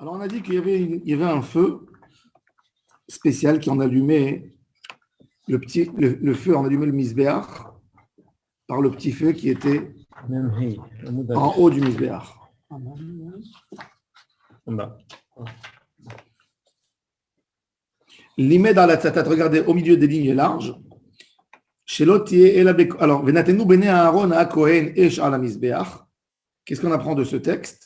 Alors, on a dit qu'il y avait un feu spécial qui en allumait le feu, en allumait le misbéach par le petit feu qui était en haut du misbéach. L'imed à la tzatat, regardez au milieu des lignes larges. Alors, Venatenu bene Aaron à Kohen esh ala misbéach. Qu'est-ce qu'on apprend de ce texte?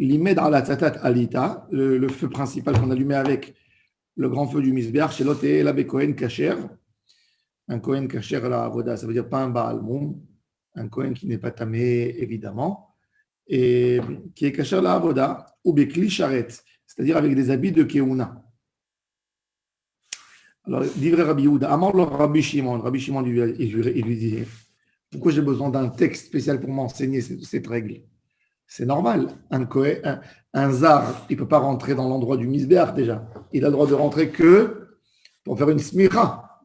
L'imed à la tzatat alita, le feu principal qu'on allumait avec le grand feu du misbéach, chez l'autre et la Kohen kacher. Un Kohen kacher à la avoda, ça veut dire pas un Baal Moum, un Kohen qui n'est pas tamé, évidemment, et qui est kacher à la avoda, ou bekli sharet, c'est-à-dire avec des habits de keuna. Alors, dit Rabbi Yehuda, Amar le Rabbi Shimon il lui dit, pourquoi j'ai besoin d'un texte spécial pour m'enseigner cette règle? C'est normal, un zar, il ne peut pas rentrer dans l'endroit du misbéach déjà. Il a le droit de rentrer que pour faire une smicha.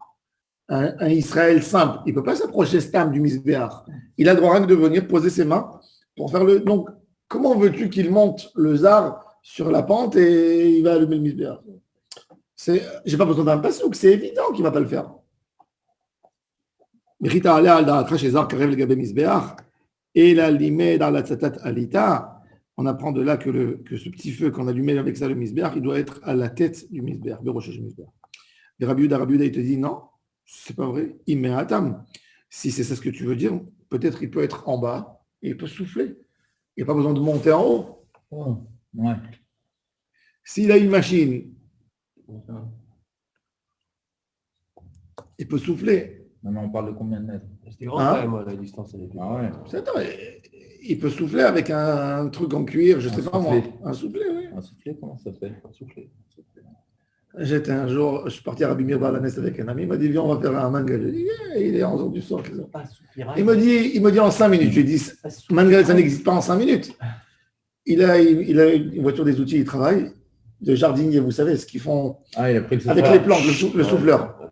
Un Israël simple, il ne peut pas s'approcher stam du misbéach. Il a le droit rien que de venir poser ses mains pour faire le... Donc, comment veux-tu qu'il monte le zar sur la pente et il va allumer le misbéach? J'ai pas besoin d'un pasouk, c'est évident qu'il ne va pas le faire. Mérita alea al da'atra chez zar karev legabe misbéach. Et la limed dans la tzatat alita, on apprend de là que ce petit feu qu'on allumait avec ça le misbéach, il doit être à la tête du misbéach, de rocher du misbéach. Et Rabbi Yehuda, il te dit non, c'est pas vrai. Il met atam. Si c'est ça ce que tu veux dire, peut-être il peut être en bas et il peut souffler. Il n'y a pas besoin de monter en haut. Oh, ouais. S'il a une machine, il peut souffler. Non, mais on parle de combien de mètres? C'était grand quand même, la distance. Ah ouais. Il peut souffler avec un truc en cuir, je ne sais pas moi. Un soufflet, oui. Un soufflet, comment ça s'appelle? Un soufflet. J'étais un jour, je suis parti à Rabbi Meir Balanès avec un ami, il m'a dit, viens, on va faire un mangal. Je dis, il est 11h du soir. Il me dit en 5 minutes. Je lui ai dit, mangal, ça n'existe pas en 5 minutes. Il a une voiture des outils, il travaille, de jardinier, vous savez, ce qu'ils font avec les plantes, le souffleur.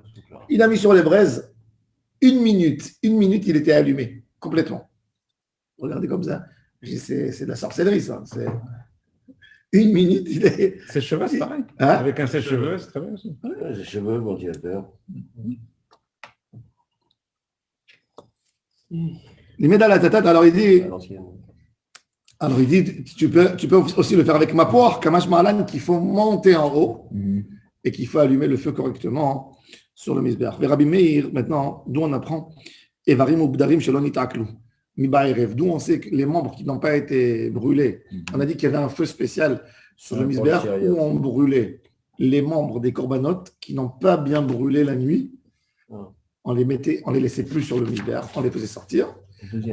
Il a mis sur les braises, 1 minute, il était allumé, complètement. Regardez comme ça. C'est de la sorcellerie, ça. 1 minute, il est... Sèche-cheveux, c'est pareil. Hein? Avec un sèche-cheveux, c'est très bien aussi. Sèche-cheveux, ventilateur. Les médailles à la tête, alors il dit, tu peux aussi le faire avec ma poire, Kamash Malan, qu'il faut monter en haut et qu'il faut allumer le feu correctement sur le misbéach. Rabbi Meir, maintenant, d'où on apprend Evarim ou Bdarim Shelon Itaklu. D'où on sait que les membres qui n'ont pas été brûlés, on a dit qu'il y avait un feu spécial sur le misbéach où on brûlait les membres des corbanotes qui n'ont pas bien brûlé la nuit. On les laissait plus sur le misbéach, on les faisait sortir.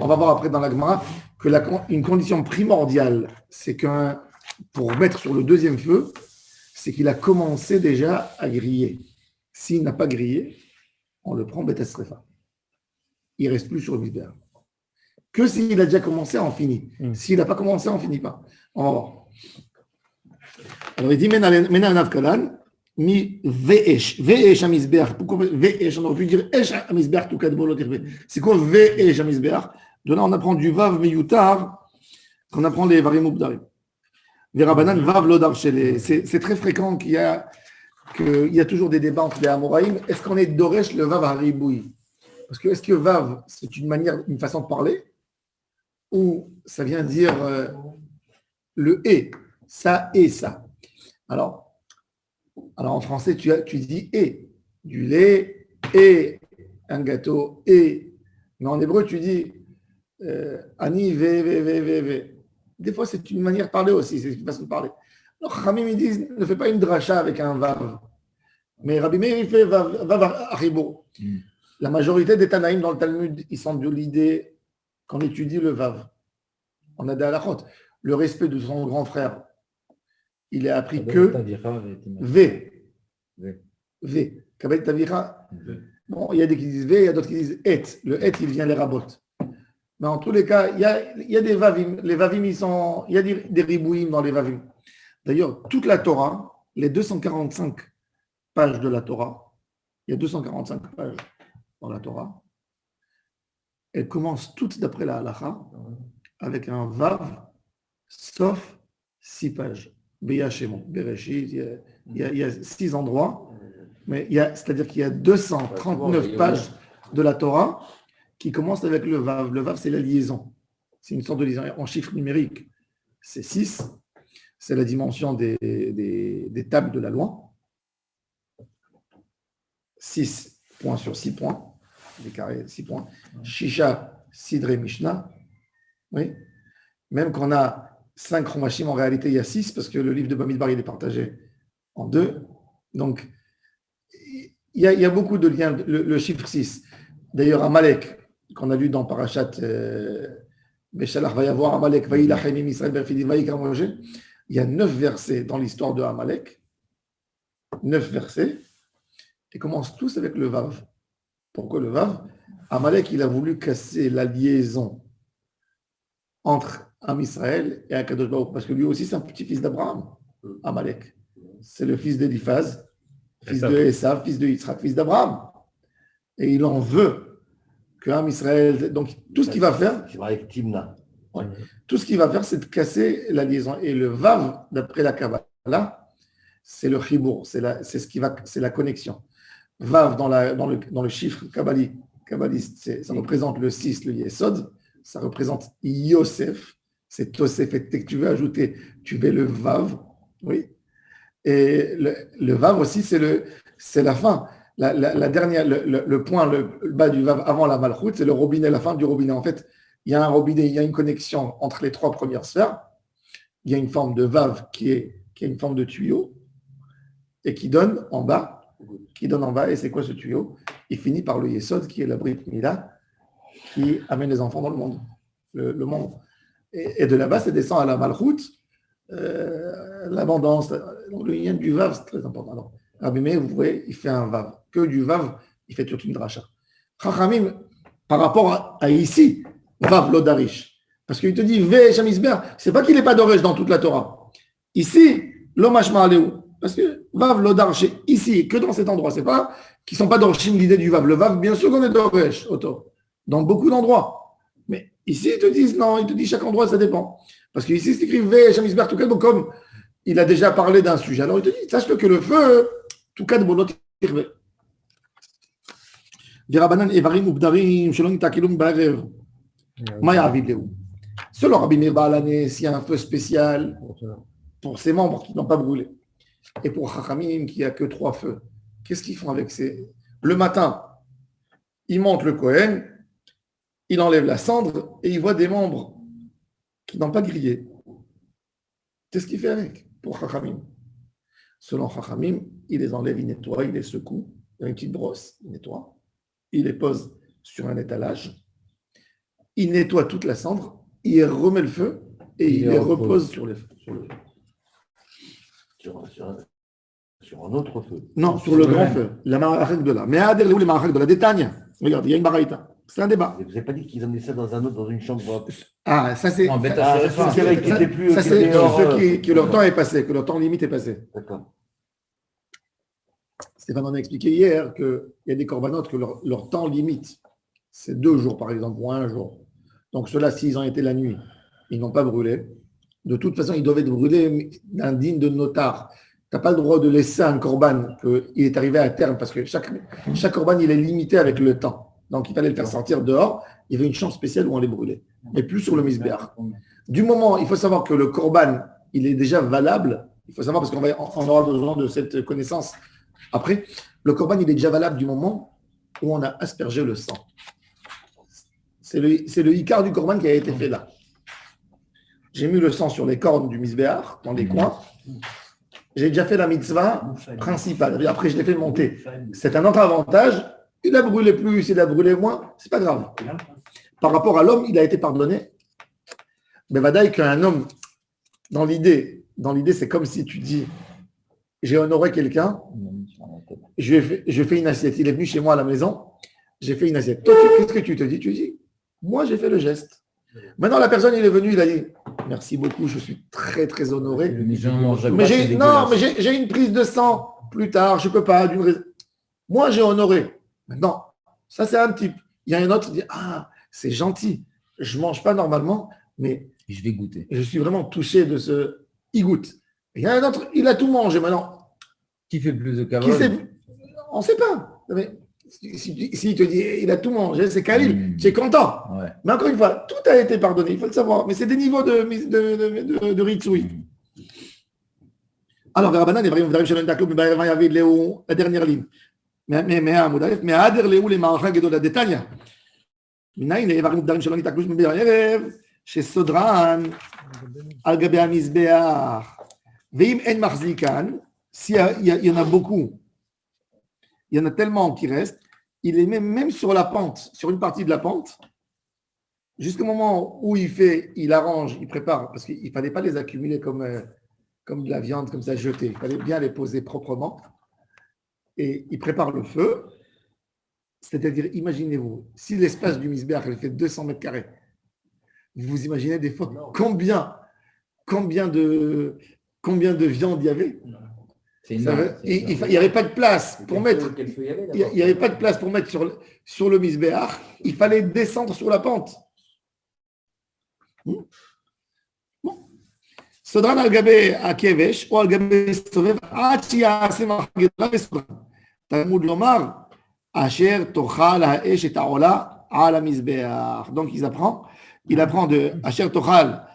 On va voir après dans la Gemara que une condition primordiale, c'est pour mettre sur le deuxième feu, c'est qu'il a commencé déjà à griller. S'il n'a pas grillé, on le prend bêta srefa. Il ne reste plus sur le misbéach. Que s'il a déjà commencé, on finit. S'il n'a pas commencé, on ne finit pas. On va voir. Alors il dit Mena Navkalan, mi ve'esh. Ve'esh amizbeach. Pourquoi ve'esh? On aurait pu dire esh amizbeach tout cas de bolo. C'est quoi ve'esh amizbeach? De là, on apprend du vav meyutar, qu'on apprend les varim ubdarim. Verabanan vav lodar shele. C'est très fréquent qu'il y a toujours des débats entre les Amoraïm. Est-ce qu'on est doresh le vav hariboui? Parce que est-ce que vav, c'est une façon de parler? Ou ça vient dire le et, ça et ça. Alors en français, tu dis et, du lait, et un gâteau, et. Mais en hébreu, tu dis ani, ve. Des fois, c'est une manière de parler aussi, c'est une façon de parler. Alors, Khamim, ils disent, ne fais pas une dracha avec un vav. Mais Rabbi Meir, il fait vav haribo. La majorité des Tanaïm dans le Talmud, ils sont de l'idée qu'on étudie le vav. On a des halachot. Le respect de son grand frère, il est appris que V. Kabel Tavira. Bon, il y a des qui disent V, il y a d'autres qui disent Et. Le Et, il vient les rabotes. Mais en tous les cas, il y a des vavim. Les vavim, il y a des ribouim dans les vavim. D'ailleurs, toute la Torah, les 245 pages de la Torah, il y a 245 pages dans la Torah, elles commencent toutes d'après la halacha avec un vav, sauf 6 pages. Beyashemot, Bereshit, il y a 6 endroits, mais c'est-à-dire qu'il y a 239 pages de la Torah qui commencent avec le Vav. Le Vav, c'est la liaison. C'est une sorte de liaison en chiffre numérique. C'est 6. C'est la dimension des tables de la loi. 6 points sur 6 points. Des carrés, 6 points. Shisha, Sidre, Mishnah. Oui. Même qu'on a 5 Chomashim, en réalité, il y a 6 parce que le livre de Bamidbar, il est partagé en 2. Donc, il y a beaucoup de liens. Le chiffre 6. D'ailleurs, Amalek, qu'on a lu dans Parashat Beshalach, va y avoir Amalek, Vaïlachem im Israël, Berfidim, Vaïkram Moshe. Il y a 9 versets dans l'histoire de Amalek. 9 versets. Ils commencent tous avec le Vav. Pourquoi le Vav? Amalek, il a voulu casser la liaison entre Am Israël et Akadosh Baruch, parce que lui aussi, c'est un petit-fils d'Abraham, Amalek. C'est le fils d'Éliphaz, fils de Esav, fils de Yitzhak, fils d'Abraham. Et il en veut que Am Israël. Donc, tout ce qu'il va faire. C'est avec Timna. Ouais, tout ce qu'il va faire, c'est de casser la liaison. Et le Vav, d'après la Kabbalah, c'est le Chibour, c'est la connexion. Vav, dans le chiffre kabbaliste, ça représente le 6, le Yesod, ça représente Yosef, c'est Tosef, et dès que tu veux ajouter, tu mets le Vav, oui. Et le Vav aussi, c'est la fin. La dernière, le point, le bas du Vav avant la Malchut, c'est le robinet, la fin du robinet. En fait, il y a un robinet, il y a une connexion entre les 3 premières sphères. Il y a une forme de Vav qui est une forme de tuyau et qui donne en bas. Et c'est quoi ce tuyau? Il finit par le Yesod, qui est la Brit Mila, qui amène les enfants dans le monde. Le monde. Et de là-bas, ça descend à la Malchut, l'abondance. Donc, le lien du Vav, c'est très important. Alors, Rabbi Meir, vous voyez, il fait un Vav. Que du Vav, il fait toute une dracha. Chachamim, par rapport à ici, Vav Lodarish. Parce qu'il te dit, Ve Shamisber, c'est pas qu'il n'est pas d'Oresh dans toute la Torah. Ici, Lomashma Aleu. Parce que Vav Lodar, ici, que dans cet endroit, c'est pas qu'ils ne sont pas d'orchim l'idée du Vav. Le Vav, bien sûr qu'on est d'Oresh, dans beaucoup d'endroits. Mais ici, ils te disent non, ils te disent chaque endroit, ça dépend. Parce qu'ici, c'est écrit Ve Shamisber Toukat, donc comme il a déjà parlé d'un sujet, alors il te dit, sache que le feu, Toukat Bolot Irve. Virabanan Evarim Ubdarim, Shelon Takilum Barev. Maya Aviv Selon Rabbi Meir Baalane, s'il y a un feu spécial pour ses membres qui n'ont pas brûlé, et pour Chachamim qui n'a que 3 feux, qu'est-ce qu'ils font avec ces... Le matin, ils montent le Kohen, il enlève la cendre et il voit des membres qui n'ont pas grillé. Qu'est-ce qu'il fait avec pour Chachamim? Selon Chachamim, il les enlève, il nettoie, il les secoue, il a une petite brosse, il nettoie, il les pose sur un étalage, il nettoie toute la cendre, il remet le feu et il les repose sur le feu. Sur un autre feu. Non, sur le grand feu. La marachek de là. Mais à dire où les marachek de la détagne. Regarde, il y a une baraïta. C'est un débat. Vous n'avez pas dit qu'ils amenaient ça dans une chambre. Ah, ça c'est. Non, Ça c'est ceux qui leur temps est passé, que leur temps limite est passé. D'accord. Stéphane, on a expliqué hier qu'il y a des corbanotes que leur temps limite, c'est 2 jours par exemple, ou 1 jour. Donc ceux-là, s'ils ont été la nuit, ils n'ont pas brûlé. De toute façon, ils doivent être brûlés d'un digne de notar. Tu n'as pas le droit de laisser un corban qu'il est arrivé à terme, parce que chaque corban, il est limité avec le temps. Donc, il fallait le faire sortir dehors. Il y avait une chambre spéciale où on les brûlait, mais plus sur le misbéach. Du moment, il faut savoir que le corban, il est déjà valable. Il faut savoir, parce qu'on aura besoin de cette connaissance après. Le corban, il est déjà valable du moment où on a aspergé le sang. C'est le icar du corban qui a été fait là. J'ai mis le sang sur les cornes du misbéach, dans les coins. J'ai déjà fait la mitzvah principale. Après, je l'ai fait monter. C'est un autre avantage. Il a brûlé plus, il a brûlé moins. C'est pas grave. Par rapport à l'homme, il a été pardonné. Mais vadaï qu'un homme, dans l'idée, c'est comme si tu dis, j'ai honoré quelqu'un, je fais une assiette. Il est venu chez moi à la maison, j'ai fait une assiette. Toi, qu'est-ce que tu te dis? Tu dis, moi, j'ai fait le geste. Maintenant, la personne, il est venu, il a dit, merci beaucoup, je suis très, très honoré. Mais j'ai une prise de sang plus tard, je ne peux pas. Moi, j'ai honoré. Maintenant, ça, c'est un type. Il y a un autre qui dit, ah, c'est gentil. Je ne mange pas normalement, mais je vais goûter. Je suis vraiment touché de ce. Il goûte. Il y en a un autre, il a tout mangé maintenant. Qui fait plus de Qui kavod? sait? On ne sait pas. Mais si te dit il a tout mangé, c'est Khalil, tu es content. Ouais. Mais encore une fois, tout a été pardonné, il faut le savoir. Mais c'est des niveaux de Ritsui. Alors, Rabbanan, la dernière ligne. Mais Ader Léou les Maracha Gedola Detania. מניין העברים מוגדרים שלא נתעקלוש בערב, שסודרן על גבי המזבח. ואם אין מחזיקן, s'il y en a beaucoup, il y en a tellement qui restent, il les met même sur la pente, sur une partie de la pente, jusqu'au moment où il arrange, il prépare, parce qu'il ne fallait pas les accumuler comme de la viande, comme ça, jetée. Il fallait bien les poser proprement. Et il prépare le feu. C'est-à-dire, imaginez-vous, si l'espace du Misbéach, elle fait 200 mètres carrés, vous imaginez des fois combien de viande il y avait? Il n'y avait pas de place pour mettre. Il n'y avait pas de place pour mettre sur le Misbéach. Il fallait descendre sur la pente. Sodran al-Gabé à Kevesh ou al-Gabé Sovev, Achia Asema Gedra Sodran. Talmud Lomar. Asher tochal ha'esh et ha'ola ala mizbeach. Donc il apprend de Asher tochal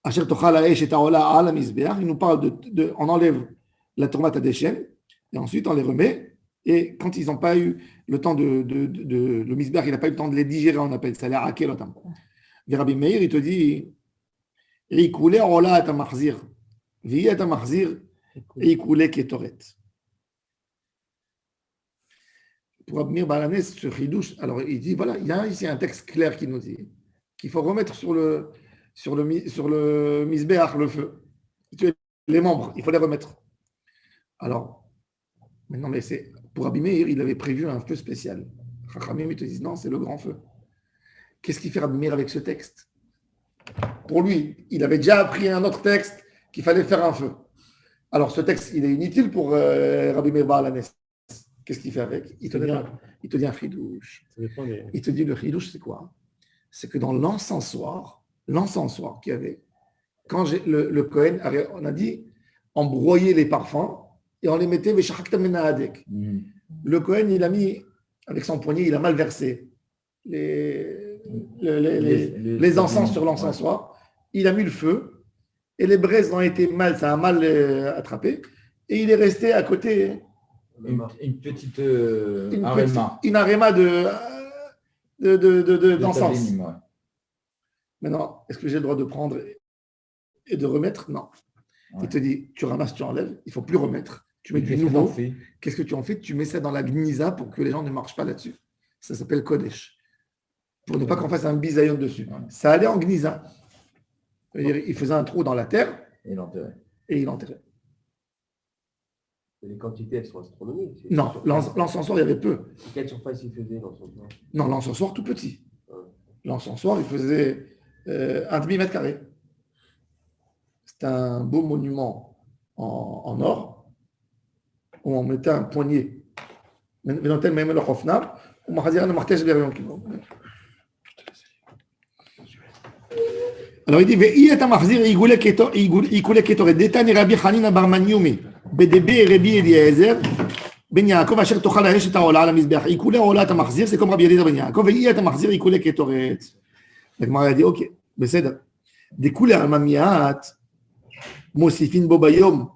ha'esh et ha'ola ala mizbeach. Il nous parle on enlève la tomate à déchets et ensuite on les remet. Et quand ils n'ont pas eu le temps le mizbeach, il n'a pas eu le temps de les digérer, on appelle ça les hakelotam. Rabbi Meir, il te dit Rikoulé ola et mahzir. Vi et mahzir, rikoulé ketoret. Pour Abmir Balanes, ce chidouche, alors il dit voilà, il y a ici un texte clair qui nous dit qu'il faut remettre sur le misbéach le feu. Les membres, il faut les remettre. Alors, maintenant, mais c'est pour Abimir, il avait prévu un feu spécial. Chachamim, ils te disent non, c'est le grand feu. Qu'est-ce qu'il fait Abimir avec ce texte? Pour lui, il avait déjà appris un autre texte qu'il fallait faire un feu. Alors, ce texte, il est inutile pour Rabbi Meir Balanes. Qu'est-ce qu'il fait avec? Il te dit un chidouche. Il te dit le chidouche, c'est quoi? C'est que dans l'encensoir qu'il y avait, quand le Kohen, on a dit, on broyait les parfums et on les mettait Le Kohen, il a mis, avec son poignet, il a mal versé les encens sur l'encensoir. Il a mis le feu et les braises ont été mal, ça a mal attrapé et il est resté à côté. Une petite aréma. Une aréma d'encens. Ouais. Maintenant, est-ce que j'ai le droit de prendre et de remettre? Non. Ouais. Il te dit, tu ramasses, tu enlèves, il ne faut plus remettre. Tu mets du nouveau. Qu'est-ce que tu en fais? Tu mets ça dans la gnisa pour que les gens ne marchent pas là-dessus. Ça s'appelle Kodesh. Pour ne pas qu'on fasse un bisayon dessus. Ouais. Ça allait en gnisa. Il faisait un trou dans la terre et il l'enterrait. Les quantités, elles sont astronomiques. Non, l'encensoir, il y avait peu. Et quelle surface il faisait, l'encensoir? Non, l'encensoir tout petit. L'encensoir, il faisait un demi-mètre carré. C'est un beau monument en or où on mettait un poignet. Alors il dit BDB Rabbi Eliezer Ben Yaakov Asher Tochal Ha'esh et Ha'ola al Mizbeach. Ikoulé Ola ta Mahzir, c'est comme Rabbi Eliezer Ben Yaakov. Ve'iyat ta Mahzir ikoulé ketoret. Donc Marie a dit ok, beseder. Découlé al Mamiat, Mosifin Bobayom,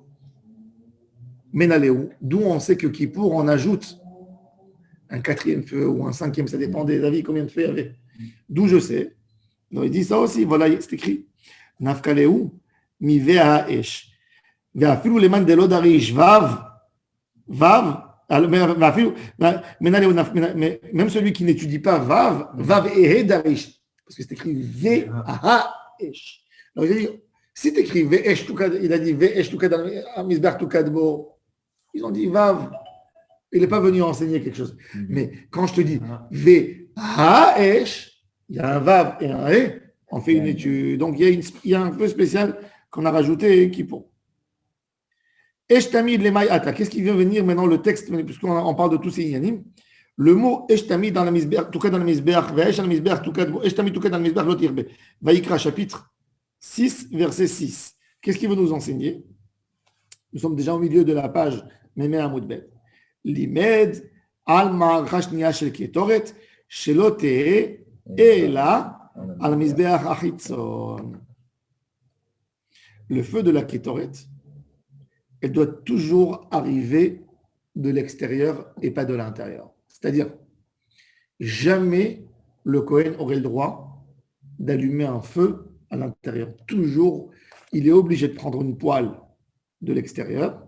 Menaleu. D'où on sait que Kippour on ajoute un quatrième feu ou un cinquième, ça dépend des avis combien de feux il y avait. D'où je sais. Donc il dit ça aussi, voilà, c'est écrit. Nafkaleu mi vea ha'esh. ואפילו למאן דלא דריש même celui qui n'étudie pas vav et darish, parce que c'est écrit ve'esh. Donc il a dit, si tu écris ve'esh tukad, il a dit ve'esh tukad amizbech tukadbo, ils ont dit vav, il n'est pas venu enseigner quelque chose. Mais quand je te dis ve'esh, il y a un vav et un e, on fait une étude. Donc il y a un peu spécial qu'on a rajouté qui pour. Eshtamid lemay ata. Qu'est-ce qui vient venir maintenant le texte, puisqu'on parle de tous ces yanim. Le mot Eshtamid dans la misbeach, Tukad dans la misbeach, Ve'esh dans la misbeach, Eshtamid Tukad dans la misbeach, l'autre irbe. Vaïkra chapitre 6, verset 6. Qu'est-ce qu'il veut nous enseigner? Nous sommes déjà au milieu de la page Mémé Amoudbet. Limed, Alma, Rashnia, Shel Ketoret, Shelote, et là, Al Mizbeach Achitzon. Le feu de la Ketoret, elle doit toujours arriver de l'extérieur et pas de l'intérieur. C'est-à-dire, jamais le Kohen aurait le droit d'allumer un feu à l'intérieur. Toujours, il est obligé de prendre une poêle de l'extérieur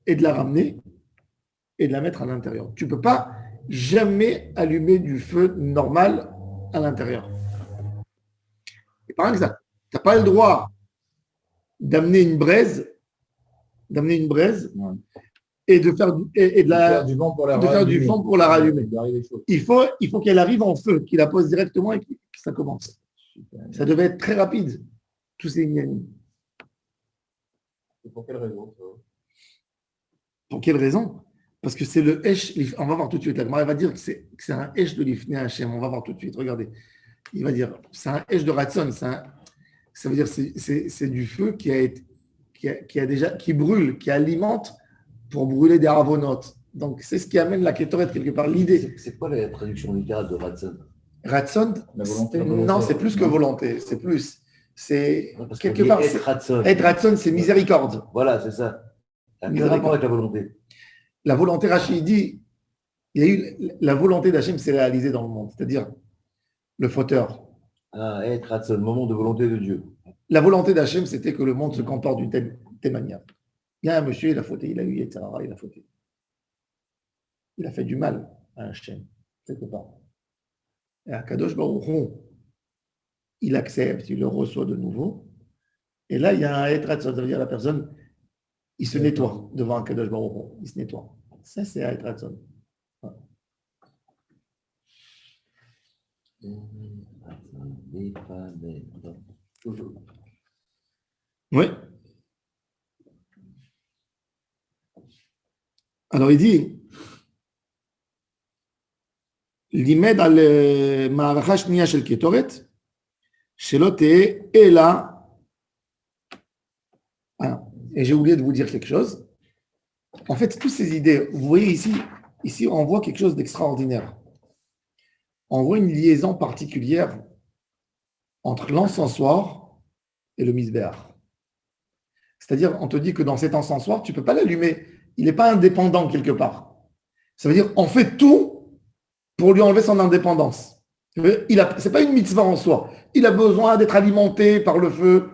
et de la ramener et de la mettre à l'intérieur. Tu ne peux pas jamais allumer du feu normal à l'intérieur. Et par exemple, tu n'as pas le droit d'amener une braise et de faire du vent pour la rallumer. Il faut qu'elle arrive en feu, qu'il la pose directement et que ça commence. Ça devait être très rapide, tous ces ignanis. Et pour quelle raison ça? Pour quelle raison? Parce que c'est le Esh, on va voir tout de suite. Elle va dire que c'est un Esh de l'Ifnei Hashem. On va voir tout de suite. Regardez. Il va dire, c'est un Esh de Ratson. Ça veut dire c'est du feu qui brûle, qui alimente pour brûler des avonotes. Donc, c'est ce qui amène la Ketoret quelque part. L'idée. C'est quoi la traduction littérale de Ratson? Ratson, La volonté. Non, c'est plus que volonté. C'est plus. C'est Parce quelque part. Être Ratson, c'est miséricorde. Voilà, c'est ça. Quel rapport avec la volonté? La volonté, Rachid dit, il y a eu la volonté d'Hachem s'est réalisée dans le monde, c'est-à-dire le fauteur. Être Ratson, moment de volonté de Dieu. La volonté d'Hachem, c'était que le monde se comporte d'une telle manière. Il y a un monsieur, il a fauté, il a eu etc. Il a fauté. Il a fait du mal à Hachem, quelque part. Et à Kadosh Baruch Hu, il accepte, il le reçoit de nouveau. Et là, il y a un être Ratson, ça veut dire la personne, il se nettoie devant un Kadosh Baruch Hu, il se nettoie. Ça, c'est être Ratson. Oui. Alors il dit, Limed al Ma'aracha Shniya shel Ketoret, shelo te'eh ela. Et j'ai oublié de vous dire quelque chose. En fait, toutes ces idées, vous voyez ici on voit quelque chose d'extraordinaire. On voit une liaison particulière entre l'encensoir et le misbéach. C'est-à-dire, on te dit que dans cet encensoir, tu ne peux pas l'allumer. Il n'est pas indépendant quelque part. Ça veut dire, on fait tout pour lui enlever son indépendance. Ce n'est pas une mitzvah en soi. Il a besoin d'être alimenté par le feu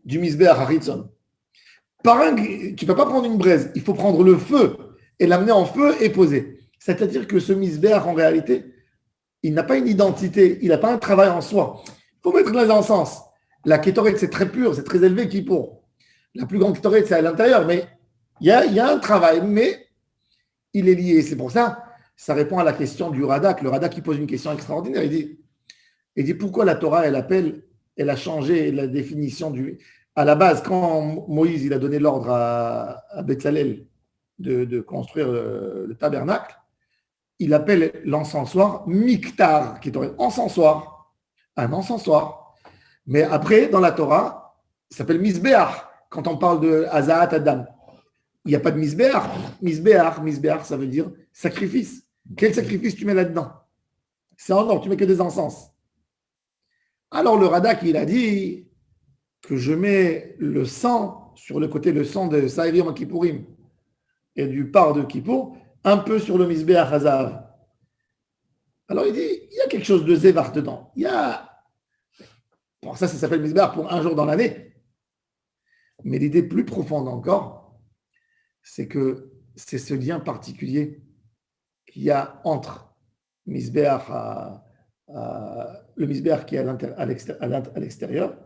du misbéach Haritzon. Tu ne peux pas prendre une braise. Il faut prendre le feu et l'amener en feu et poser. C'est-à-dire que ce misbéach, en réalité, il n'a pas une identité. Il n'a pas un travail en soi. Il faut mettre les encens. La kétoret, c'est très pur, c'est très élevé qui pour. La plus grande kétoret, c'est à l'intérieur, mais il y a un travail, mais il est lié. C'est pour ça, ça répond à la question du Radak. Le Radak, il pose une question extraordinaire. Il dit pourquoi la Torah, elle a changé la définition du. À la base, quand Moïse il a donné l'ordre à Betzalel de construire le tabernacle, il appelle l'encensoir Miktar, qui est encensoir. Un encensoir. Mais après, dans la Torah, ça s'appelle Misbéach, quand on parle de Hazaat Adam. Il n'y a pas de Misbéach. Misbéach, ça veut dire sacrifice. Quel sacrifice tu mets là-dedans? C'est en or, tu mets que des encens. Alors le Radak, il a dit que je mets le sang sur le côté, le sang de Saïrim Kippourim et du par de Kippour, un peu sur le Misbéach Hazav. Alors il dit, il y a quelque chose de zévar dedans. Bon, ça s'appelle Misbéach pour un jour dans l'année. Mais l'idée plus profonde encore, c'est que c'est ce lien particulier qu'il y a entre Misbéach, le Misbéach qui est à l'extérieur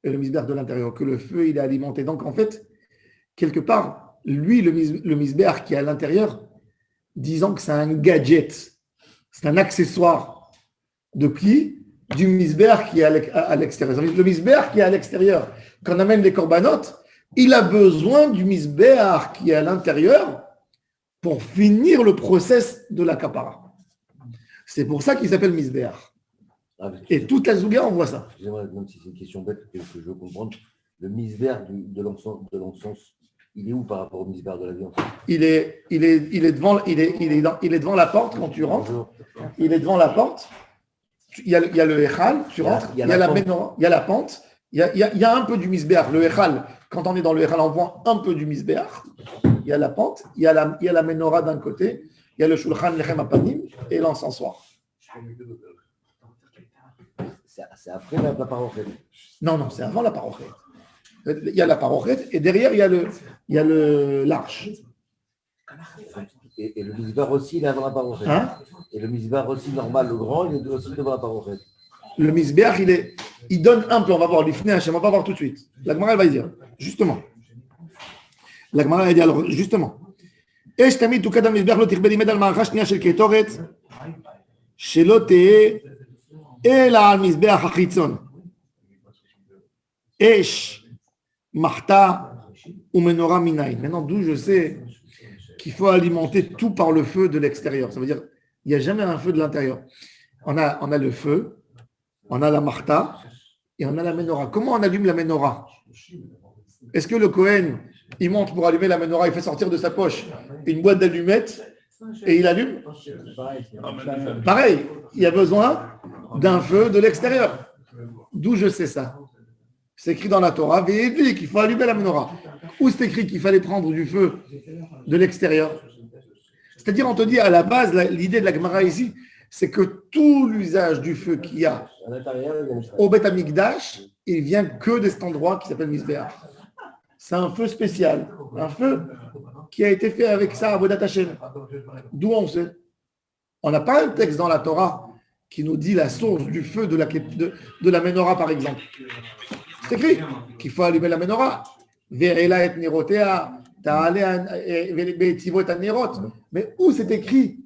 et le Misbéach de l'intérieur, que le feu il est alimenté. Donc en fait, quelque part, lui, le Misbéach qui est à l'intérieur, disons que c'est un gadget, c'est un accessoire de qui? Du misbéach qui est à l'extérieur. Le misbéach qui est à l'extérieur, quand on amène les corbanotes, il a besoin du misbéach qui est à l'intérieur pour finir le process de la kapara. C'est pour ça qu'il s'appelle misbéach. Et toute la zouga, on voit ça. Excusez-moi, même si c'est une question bête que je veux comprendre, Le misber de l'encens, il est où par rapport au misber de la viande? Il est devant la porte quand tu rentres. Il est devant la porte. Il y a le Echal, tu rentres. Il y a la Ménorah, il y a la pente. Il y a un peu du misbéach. Le Echal, quand on est dans le Echal, on voit un peu du misbéach. Il y a la pente, il y a la Ménorah d'un côté, il y a le Shulchan Lechem Apanim et l'encensoir. C'est après la parochet. Non, c'est avant la parochet. Il y a la parochet et derrière, il y a l'arche. Et le misbar aussi, il est avant la parochet. Et le misbar aussi, normal, le grand, il est aussi devant la parochet. Le misbéach, il donne un peu, on va voir, l'ifnei Hashem, on va voir tout de suite. La Gemara, elle va y dire, justement. La Gemara, elle dit alors, justement. Esh tamid tukad al misbéach lo tichbel imed al ma'acha shniya shel ketoret shelo tehe ela al misbéach hachitzon. Esh mahta ou menorah minayin. Maintenant, d'où je sais qu'il faut alimenter tout par le feu de l'extérieur. Ça veut dire il n'y a jamais un feu de l'intérieur. On a le feu, on a la marta et on a la menorah. Comment on allume la menorah? Est-ce que le Kohen, il monte pour allumer la menorah, il fait sortir de sa poche une boîte d'allumettes et il allume? Pareil, il y a besoin d'un feu de l'extérieur. D'où je sais ça? C'est écrit dans la Torah, qu'il faut allumer la menorah. Où c'est écrit qu'il fallait prendre du feu de l'extérieur? C'est-à-dire, on te dit à la base, l'idée de la Gemara ici, c'est que tout l'usage du feu qu'il y a au Beth Amikdash, il vient que de cet endroit qui s'appelle Misbéach. C'est un feu spécial, un feu qui a été fait avec ça à Avodat Hashem. D'où on sait? On n'a pas un texte dans la Torah qui nous dit la source du feu de la menorah, par exemple. C'est écrit qu'il faut allumer la menorah. Ve'ela et nirotea, mais où c'est écrit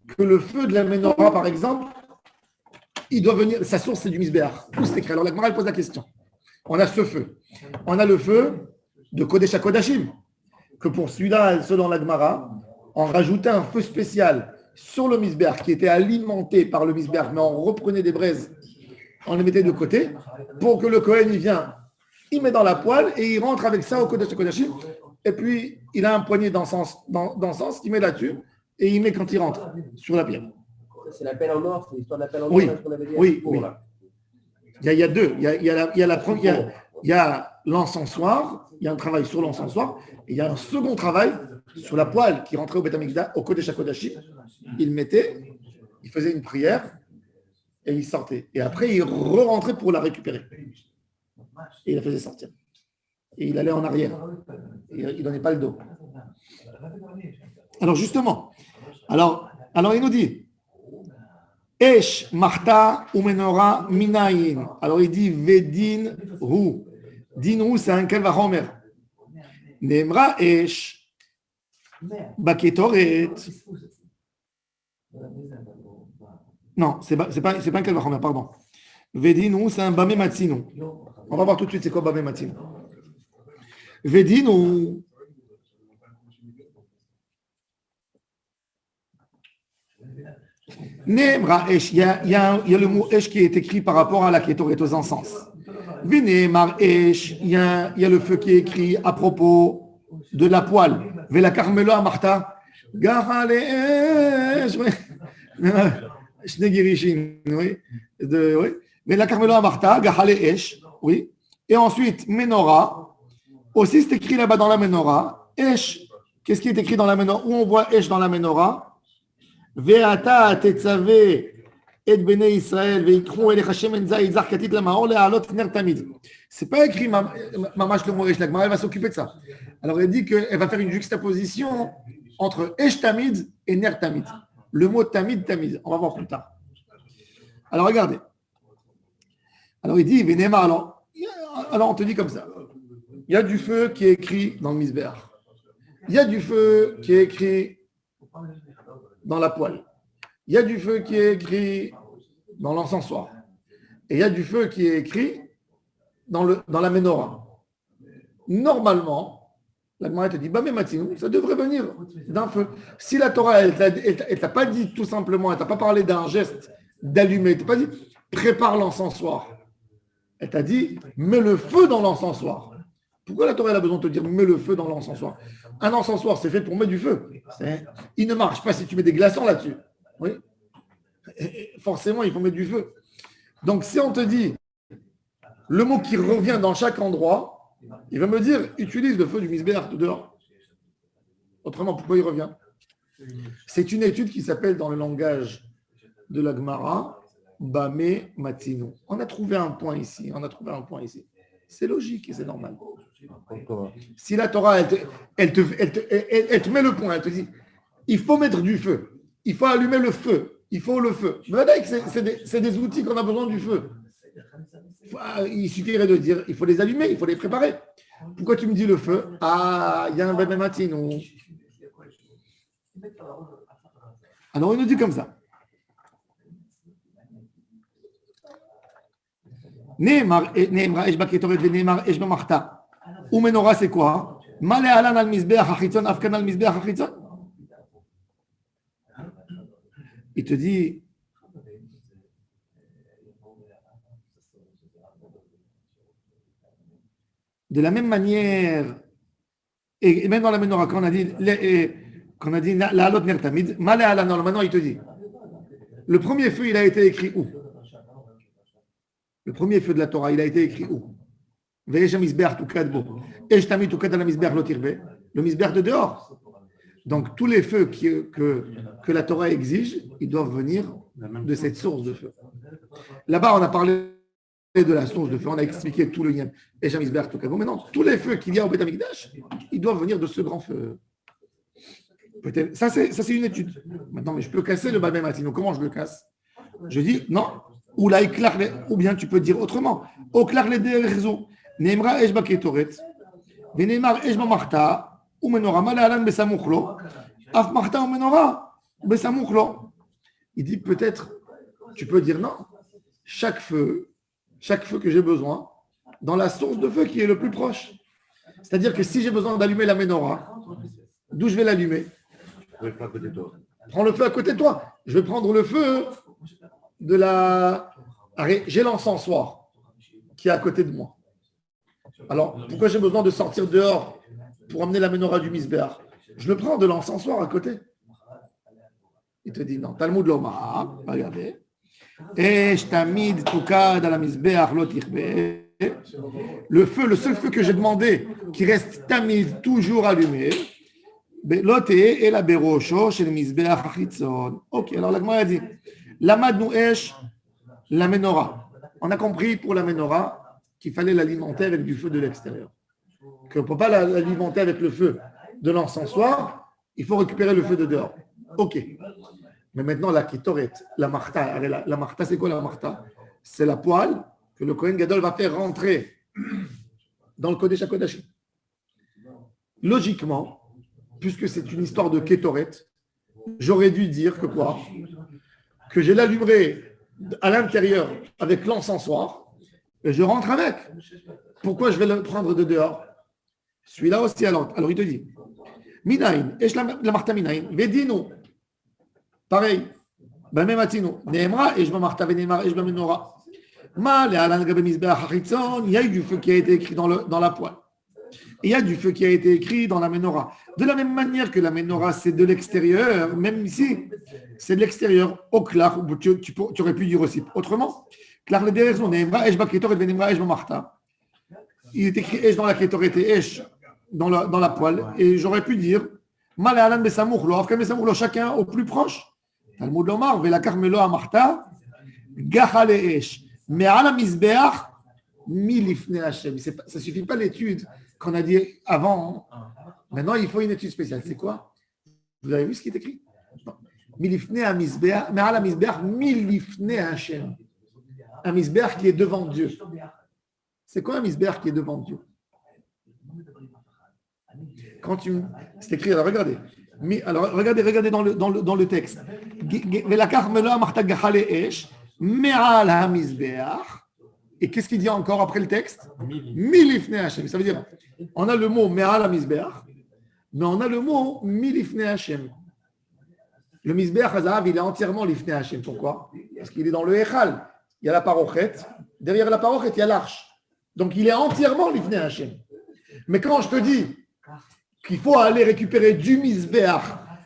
que le feu de la menorah, par exemple, il doit venir, sa source c'est du misbéach. Où c'est écrit? Alors la Gemara pose la question. On a ce feu. On a le feu de Kodesh HaKodashim, que pour celui-là, selon la Gemara, on rajoutait un feu spécial sur le misbéach qui était alimenté par le misbéach, mais on reprenait des braises, on les mettait de côté, pour que le Kohen il vient, il met dans la poêle et il rentre avec ça au Kodesh HaKodashim. Et puis, il a un poignet d'encens qu'il met là-dessus et il met quand il rentre sur la pierre. C'est l'appel en or, c'est l'histoire de l'appel en or. Oui, qu'on avait dit oui. Il y a deux. Il y a l'encensoir, il y a un travail sur l'encensoir, et il y a un second travail sur la poêle qui rentrait au Beth Amikdash, au Kodesh HaKodashim. Il mettait, il faisait une prière et il sortait. Et après, il re-rentrait pour la récupérer. Et il la faisait sortir. Et il allait en arrière. Il ne donnait pas le dos. Alors justement, alors il nous dit Esh, Marta, ou Menorah, Minayin. Alors il dit Vedin, Hu. Din Hu, c'est un Kelvachomer. Nemra Esh, Baketoret. Non, c'est pas un Kelvachomer, pardon. Vedin Hu, c'est un Bame Matzinu. On va voir tout de suite c'est quoi Bame Matzinu. Vedin Hu. Nemra Esh, il y a le mot Esh qui est écrit par rapport à la Kétoret aux encens. Vinemar Esh, il y a le feu qui est écrit à propos de la poêle. Vela Carmelo Amarta, Gahale Esh, Shnegirishin, oui. Vela Carmelo Amarta, Gahale Esh, oui. Et ensuite, Menorah, aussi c'est écrit là-bas dans la Menorah. Esh, qu'est-ce qui est écrit dans la Menorah? Où on voit Esh dans la Menorah? Ve'ata tetzave et bnei Israël ve'ikru elech Hashem en zayit zach katit lamaor le'alot ner tamid. C'est pas écrit mamash le mot Esh. La Gemara va s'occuper de ça. Alors elle dit qu'elle va faire une juxtaposition entre Esh tamid et ner tamid. Le mot tamid. On va voir plus tard. Alors regardez. Alors il dit ve'nemar. Alors on te dit comme ça. Il y a du feu qui est écrit dans le misbéach. Il y a du feu qui est écrit dans la poêle. Il y a du feu qui est écrit dans l'encensoir. Et il y a du feu qui est écrit dans la menorah. Normalement, la Gemara te dit, bah mais Matzinu, ça devrait venir d'un feu. Si la Torah, elle t'a pas dit tout simplement, elle t'a pas parlé d'un geste d'allumer, elle t'a pas dit, prépare l'encensoir. Elle t'a dit, mets le feu dans l'encensoir. Pourquoi la Torah elle a besoin de te dire, mets le feu dans l'encensoir? Un encensoir, c'est fait pour mettre du feu. Il ne marche pas si tu mets des glaçons là-dessus. Oui. Et forcément, il faut mettre du feu. Donc, si on te dit le mot qui revient dans chaque endroit, il va me dire, utilise le feu du misbéach tout dehors. Autrement, pourquoi il revient? C'est une étude qui s'appelle dans le langage de la Gemara, Bamé Matinu. On a trouvé un point ici. C'est logique et c'est normal. Si la Torah, elle te met le point, elle te dit, il faut mettre du feu, il faut allumer le feu, il faut le feu. C'est des outils qu'on a besoin du feu. Il suffirait de dire, il faut les allumer, il faut les préparer. Pourquoi tu me dis le feu? Ah, il y a un Bamé Matinu. Alors, il nous dit comme ça. Neymar, Eshba Ketoret, Neymar, Eshba Marta. Ou Menorah, c'est quoi? Malé Alan al Misbeach Hachitzon, Afkan al Misbeach Hachitzon. Il te dit, de la même manière, et même dans la Menorah, quand on a dit la halot ner tamid, malé Alan, maintenant il te dit, le premier feu, il a été écrit où? Le premier feu de la Torah, il a été écrit où? Le misbéach de dehors. Donc, tous les feux que la Torah exige, ils doivent venir de cette source de feu. Là-bas, on a parlé de la source de feu, on a expliqué tout le lien. Maintenant, tous les feux qu'il y a au Beth Amikdash, ils doivent venir de ce grand feu. Peut-être, ça, c'est une étude. Maintenant, mais je peux casser le Bamé Matinu. Comment je le casse? Je dis, non. Ou bien tu peux dire autrement. Au clair les deux raisons. Neymra eshba ketoret, veneymar eshba marta, ou menora malalan besamuchlo, af marta ou menora besamuchlo. Il dit peut-être, tu peux dire non. Chaque feu que j'ai besoin, dans la source de feu qui est le plus proche. C'est-à-dire que si j'ai besoin d'allumer la menorah, d'où je vais l'allumer? Prends le feu à côté de toi. Je vais prendre le feu de la... J'ai l'encensoir qui est à côté de moi. Alors, pourquoi j'ai besoin de sortir dehors pour amener la menorah du misbéach? Je le prends de l'encensoir à côté. Il te dit non. Talmud Lomar, regardez. Esh tamid tukad ala misbéach lo tirbe. Le feu, le seul feu que j'ai demandé, qui reste tamid, toujours allumé, lo te'e ela berosho shel misbéach hachitzon. Ok, alors la Gemara a dit Lamadnu esh la menorah. On a compris pour la menorah qu'il fallait l'alimenter avec du feu de l'extérieur. Qu'on ne peut pas l'alimenter avec le feu de l'encensoir, il faut récupérer le feu de dehors. Ok. Mais maintenant, la kitoret, la marta, la marta, c'est quoi la marta? C'est la poêle que le Kohen Gadol va faire rentrer dans le Kodesh HaKodashim. Logiquement, puisque c'est une histoire de ketoret, j'aurais dû dire que quoi? Que je l'allumerai à l'intérieur avec l'encensoir et je rentre avec. Pourquoi je vais le prendre de dehors? Celui-là aussi, alors il te dit Minaïn, et la marta Minaïn, Vedino. Pareil. Ben même Atino. Nehemra, et je me marta Venemar, et je me menora. Ma, le Alan Gabe Misbeach Hachitzon, il y a eu du feu qui a été écrit dans la poêle. Il y a du feu qui a été écrit dans la menorah. De la même manière que la menorah, c'est de l'extérieur, même ici, c'est de l'extérieur. Au clair, tu aurais pu dire aussi autrement. Clair, les deux raisons. Il est écrit Esh dans la Ketoret et Esh dans la poêle. Et j'aurais pu dire Mal Alan Besamour, chacun au plus proche. Talmud Lomar, Vela Carmelo Amarta, Gachale Esh. Mais à la Misbeach, Milifne Hashem. Ça ne suffit pas l'étude qu'on a dit avant. Maintenant, il faut une étude spéciale. C'est quoi? Vous avez vu ce qui est écrit? Milifne à Misbeach, mais à la Misbeach, Milifne Hashem. Un misbéach qui est devant Dieu. C'est quoi un misbéach qui est devant Dieu? C'est écrit, alors regardez. Regardez dans le texte. Et qu'est-ce qu'il dit encore après le texte? Milifne Hashem. Ça veut dire, on a le mot Me'al HaMizbeach, mais on a le mot Milifne Hashem. Le misbéach Hazav, il est entièrement Lifne Hashem. Pourquoi? Parce qu'il est dans le Echal. Il y a la parochet Derrière la parochet, il y a l'arche. Donc, il est entièrement l'ifné Hachem. Mais quand je te dis qu'il faut aller récupérer du misbéach,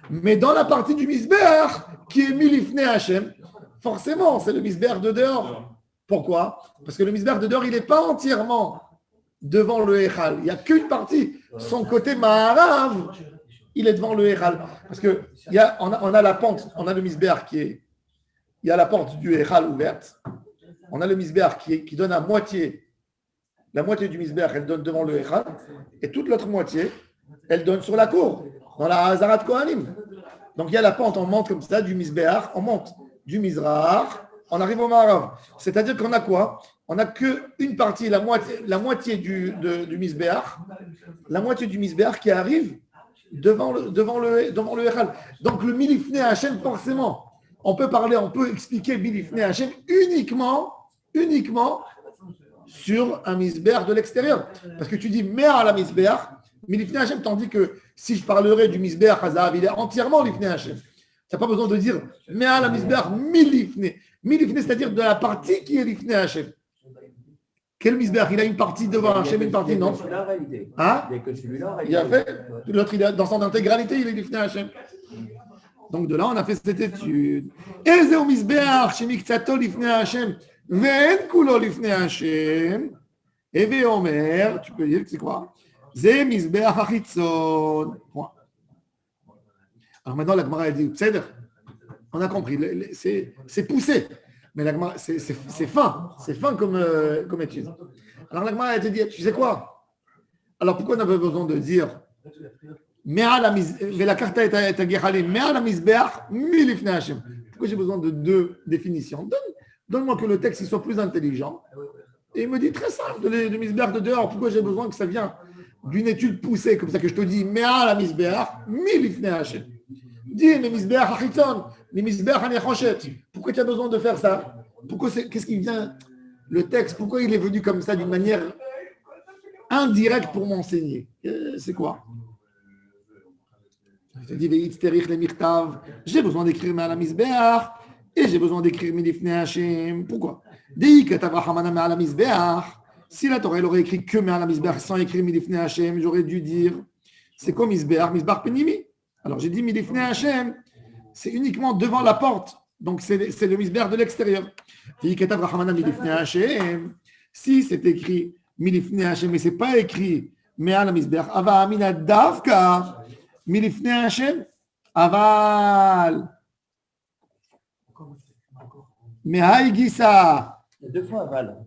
mais dans la partie du misbéach qui est mis l'ifné Hachem, forcément, c'est le misbéach de dehors. Pourquoi? Parce que le misbéach de dehors, il n'est pas entièrement devant le Echal. Il n'y a qu'une partie. Son côté Maharav, il est devant le Echal. Parce qu'on a la pente, on a le misbéach qui est. Il y a la porte du Echal ouverte. On a le misbéach qui donne à moitié. La moitié du misbéach, elle donne devant le Echal. Et toute l'autre moitié, elle donne sur la cour, dans la Hazarat Kohanim. Donc il y a la pente, on monte comme ça, du misbéach, on monte du Mizrach, on arrive au Maharav. C'est-à-dire qu'on a quoi? On n'a qu'une partie, la moitié du misbéach, la moitié du misbéach qui arrive devant le Echal. Donc le Milifné Hachem, forcément, on peut expliquer Milifné Hachem uniquement sur un misbéach de l'extérieur. Parce que tu dis Mea à la misbéach, Milifné Hachem, tandis que si je parlerais du misbéach Hazav, il est entièrement Milifné Hachem. Tu n'as pas besoin de dire Mea à la misbéach Milifné. Milifné, c'est-à-dire de la partie qui est Lifné Hachem. Quel misbéach? Il a une partie devant Hachem, une partie non. Hein? Il y a que celui-là. Il a fait. L'autre, dans son intégralité, il est Lifné Hachem. Donc de là, on a fait cette étude. Ezeu misbéach shemikzato Lifné Hachem ve'en kulo Lifné Hachem. Eve Omer, tu peux dire que c'est quoi? Ze misbéach hachitzon. Point. Alors maintenant, la Gemara a dit, on a compris, c'est poussé. Mais la Gemara, c'est fin. C'est fin comme étude. Alors la Gemara a dit, tu sais quoi? Alors pourquoi on avait besoin de dire pourquoi j'ai besoin de deux définitions? Donne-moi que le texte il soit plus intelligent. Et il me dit très simple, de misbéach de dehors, pourquoi j'ai besoin que ça vienne d'une étude poussée, comme ça que je te dis, Mea la misbéach, Milifné Hachem. Dis, mais misbéach hachitzon, mais misbéach hanechoshet. Pourquoi tu as besoin de faire ça? Qu'est-ce qui vient? Le texte, pourquoi il est venu comme ça, d'une manière indirecte pour m'enseigner? C'est quoi? Je te dis, j'ai besoin d'écrire Mea la misbéach, et j'ai besoin d'écrire Milifné Hachem. Pourquoi? Si la Torah aurait écrit que Mea la misbéach sans écrire Milifné Hachem, j'aurais dû dire, c'est quoi misbéach? Misbéach penimi. Alors j'ai dit Milifné Hachem, c'est uniquement devant la porte. Donc c'est le misbéach de l'extérieur. Si c'est écrit Milifné Hachem, mais ce n'est pas écrit Mea la misbéach, Ava Amina Davka, Milifné Hachem, Aval. Mehai Gisa. Il y a deux fois aval.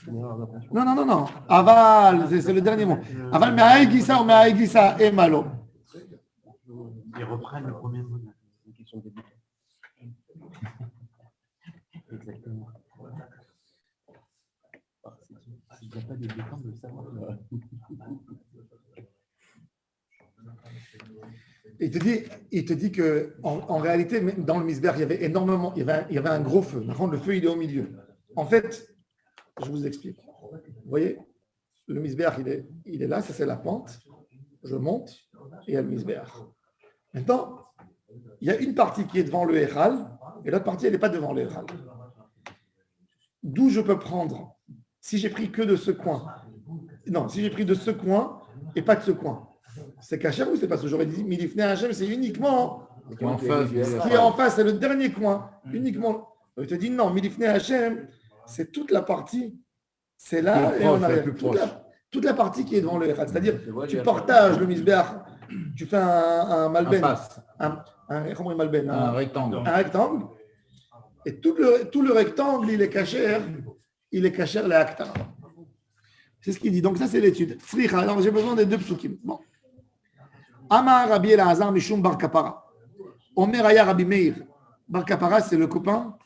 Non. Aval, c'est le dernier mot. Aval Mehai Gisa ou Mehai Gisa et Malo. Ils reprennent le premier mot de la question début. Exactement. Il n'y a pas de défense de savoir. Il te dit qu'en réalité, dans le misbéach, il y avait énormément, il y avait un gros feu. Par contre, le feu, il est au milieu. En fait, je vous explique. Vous voyez, le misbéach, il est là, ça c'est la pente. Je monte et il y a le misbéach. Maintenant, il y a une partie qui est devant le Echal et l'autre partie, elle n'est pas devant le Echal. D'où je peux prendre, si j'ai pris que de ce coin, non, si j'ai pris de ce coin et pas de ce coin, c'est Hachem ou c'est pas ça? J'aurais dit Milifné Hachem, c'est uniquement ce qui est en face, c'est le dernier coin. Uniquement. Il te dit non, Milifné Hachem, c'est toute la partie, c'est là et en arrière. Toute la partie qui est devant le Echad. C'est-à-dire, tu partages le misbéach, tu fais un malben, un rectangle. Un rectangle, et tout le rectangle, il est caché les actes. C'est ce qu'il dit. Donc ça, c'est l'étude. Alors j'ai besoin des deux psukim. Bon. Amar Rabbi Elazar Mishum Bar Kapara. Omer Aya Rabbi Meir. Bar Kapara, c'est le copain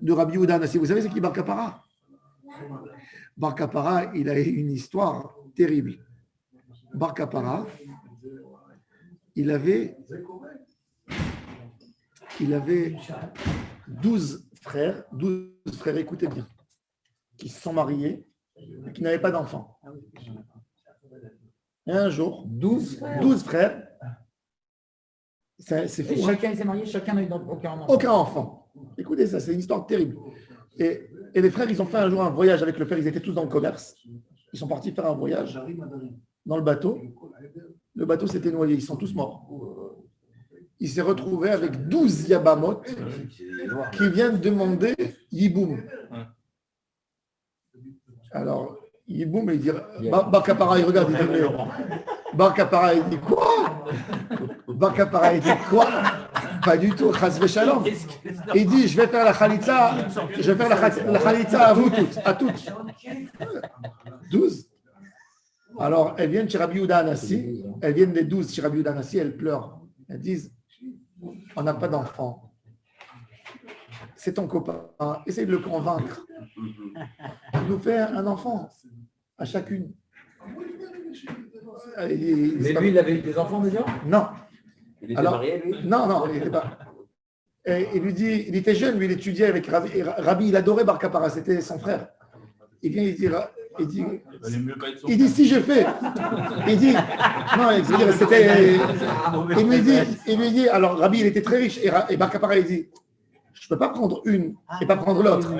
de Rabbi Yehuda Hanassi. Vous savez c'est qui Bar Kapara? Bar Kapara, il a une histoire terrible. Bar Kapara, il avait 12 frères, écoutez bien, qui se sont mariés et qui n'avaient pas d'enfants. Et un jour, 12 frères, c'est fou. Et chacun s'est marié, chacun n'a eu aucun enfant. Aucun enfant. Écoutez ça, c'est une histoire terrible. Et Et les frères, ils ont fait un jour un voyage avec le père. Ils étaient tous dans le commerce. Ils sont partis faire un voyage dans le bateau. Le bateau s'était noyé. Ils sont tous morts. Il s'est retrouvé avec 12 Yabamot qui viennent demander Yiboum. Alors, Yiboum, il dit Bar Kapara, il regarde, il dit Bar Kapara, il dit quoi? Bar Kapara, il dit quoi? Pas du tout, Chas Veshalom. Il dit je vais faire la Khalitza, la Khalitza à vous toutes, à toutes. 12. Alors, elles viennent chez Rabbi Yehuda Anassi, elles viennent des 12 chez Rabbi Yehuda Anassi, elles pleurent. Elles disent on n'a pas d'enfant. C'est ton copain. Essaye de le convaincre. Il nous fait un enfant à chacune. Mais lui, il avait eu des enfants déjà? Non. Il était marié, lui? Non, il n'était pas. Et il lui dit, il était jeune, lui, il étudiait avec Rabbi. Et Rabbi, il adorait Bar Kapara, c'était son frère. Il vient, il dit si je fais. Il dit, non, c'était. Il lui dit, alors Rabbi, il était très riche. Et Bar Kapara, il dit, je ne peux pas prendre une et pas prendre l'autre.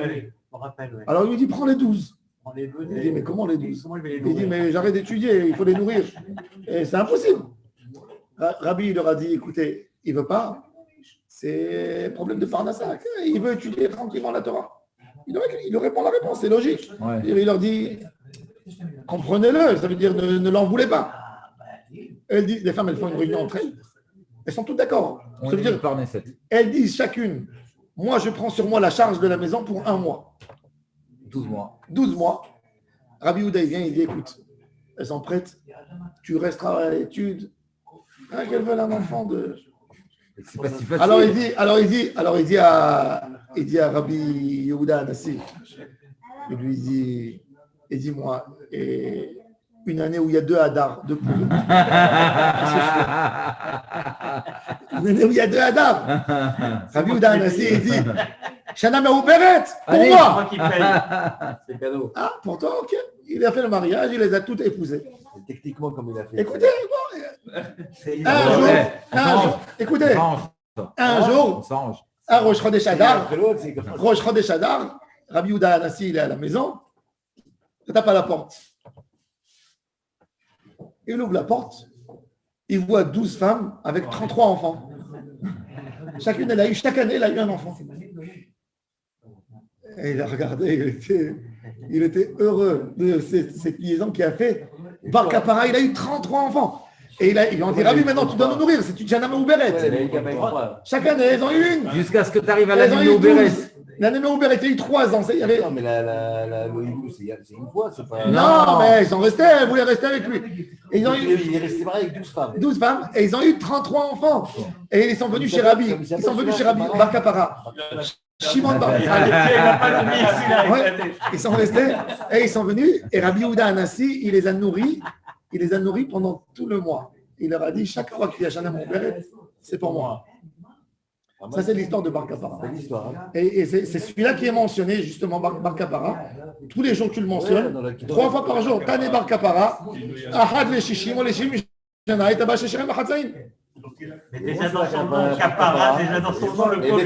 Alors il lui dit, prends les 12. Il dit, mais comment les 12? Il dit, mais j'arrête d'étudier, il faut les nourrir. Et c'est impossible. Rabbi, il leur a dit, écoutez, il ne veut pas. C'est problème de Parnassa. Il veut étudier tranquillement la Torah. Il leur répond la réponse, c'est logique. Ouais. Il leur dit, comprenez-le, ça veut dire ne l'en voulez pas. Elle dit, les femmes, elles font une réunion entre elles. Elles sont toutes d'accord. Elles disent chacune, moi, je prends sur moi la charge de la maison pour 1 mois. 12 mois. 12 mois. Rabbi Yehuda, il vient, il dit, écoute, elles sont prêtes, tu resteras à l'étude. Hein, qu'elles veulent un enfant de... C'est pas si facile. Alors il dit à Rabbi Yehuda Anassi, il lui dit, et dis-moi, et une année où il y a 2 Hadar, 2 poules. Une année où il y a 2 Hadar. Rabbi Yehuda Anassi, il dit, Shana Mehouberet, pour moi. C'est cadeau. Ah, pour toi, ok. Il a fait le mariage, il les a toutes épousées. Techniquement, comme il a fait. Écoutez, écoutez, un jour, à Rosh Chodesh Adar, Rabbi Yehuda Anassi, il est à la maison, il tape à la porte. Il ouvre la porte, il voit 12 femmes avec 33 enfants. Chaque année, elle a eu un enfant. Et il a regardé, il était heureux de cette liaison qu'il a fait. Bar Kapara, il a eu 33 enfants. Et ils ont dit, Rabbi, maintenant tu dois nous nourrir, c'est une Jana Mehouberet. Chaque année, ils ont eu une. Jusqu'à ce que tu arrives à l'année Mehouberet. L'année Mehouberet, il y a eu 3 ans. Non, mais le hibou, c'est une fois, c'est pas. Non, mais ils sont restés, ils voulaient rester avec lui. Et il est resté marié avec 12 femmes. 12 femmes, et ils ont eu 33 enfants. Et ils sont venus chez Rabbi. Bar Kapara. Shimon Bar ils sont restés et ils sont venus. Et Rabbi Yehuda Anassi, il les a nourris pendant tout le mois. Il leur a dit chaque fois qu'il y a Shana Mehouberet, c'est pour moi. Ça, c'est l'histoire de Bar Kapara. Et c'est celui-là qui est mentionné, justement, Bar Kapara. Tous les jours, tu le mentionnes. 3 fois par jour, Tane Bar Kapara. Ahad le Shishim, le Shishim, Shana, et Taba Shishim, Bachatzaïn. Mais déjà dans son nom, Kapara, déjà dans son nom, le pauvre.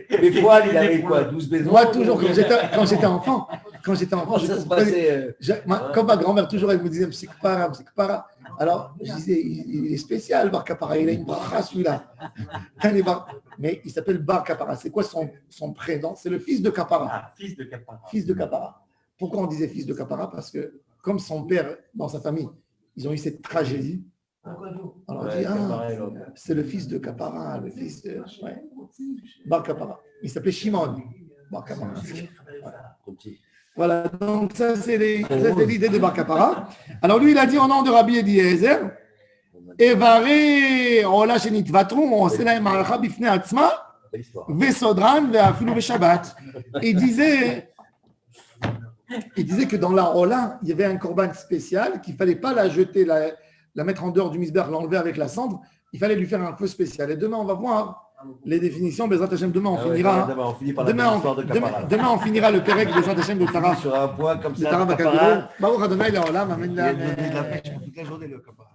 Mais fois, il avait quoi, 12 maisons? Moi, toujours, quand j'étais enfant, comme ma grand-mère, toujours, elle me disait, Psikpara. Alors, je disais, il est spécial, Bar Kapara, il a une bracha, celui-là. Mais il s'appelle Bar Kapara. C'est quoi son prénom? C'est le fils de Kapara. Ah, fils de Kapara. Fils de Kapara. Pourquoi on disait fils de Kapara? Parce que, comme son père, dans sa famille, ils ont eu cette tragédie. Alors on dit, c'est le fils de Kapara, le fils de Bar Kapara. Il s'appelait Shimon. Bar Kapara. Voilà, donc ça c'est l'idée de Bar Kapara. Alors lui, il a dit au nom de Rabbi Eliezer, Evaré, Ola Shenit Vatrum, on sait la Maracha Bifne Atzma, Vesodran, Veafilu Veshabbat. Il disait que dans la Ola, il y avait un korban spécial qu'il ne fallait pas la jeter, la mettre en dehors du misber, l'enlever avec la cendre, il fallait lui faire un feu spécial. Et demain, on va voir les définitions. Bezrat Hashem, demain, on finira. Demain, on finira le Pérec Bezrat Hashem de Tara. Sur un point comme ça. De Tara Bakagoro. Baruch Adonai Leolam. Amen. Il a donné de la pêche toute la journée, le Kapara.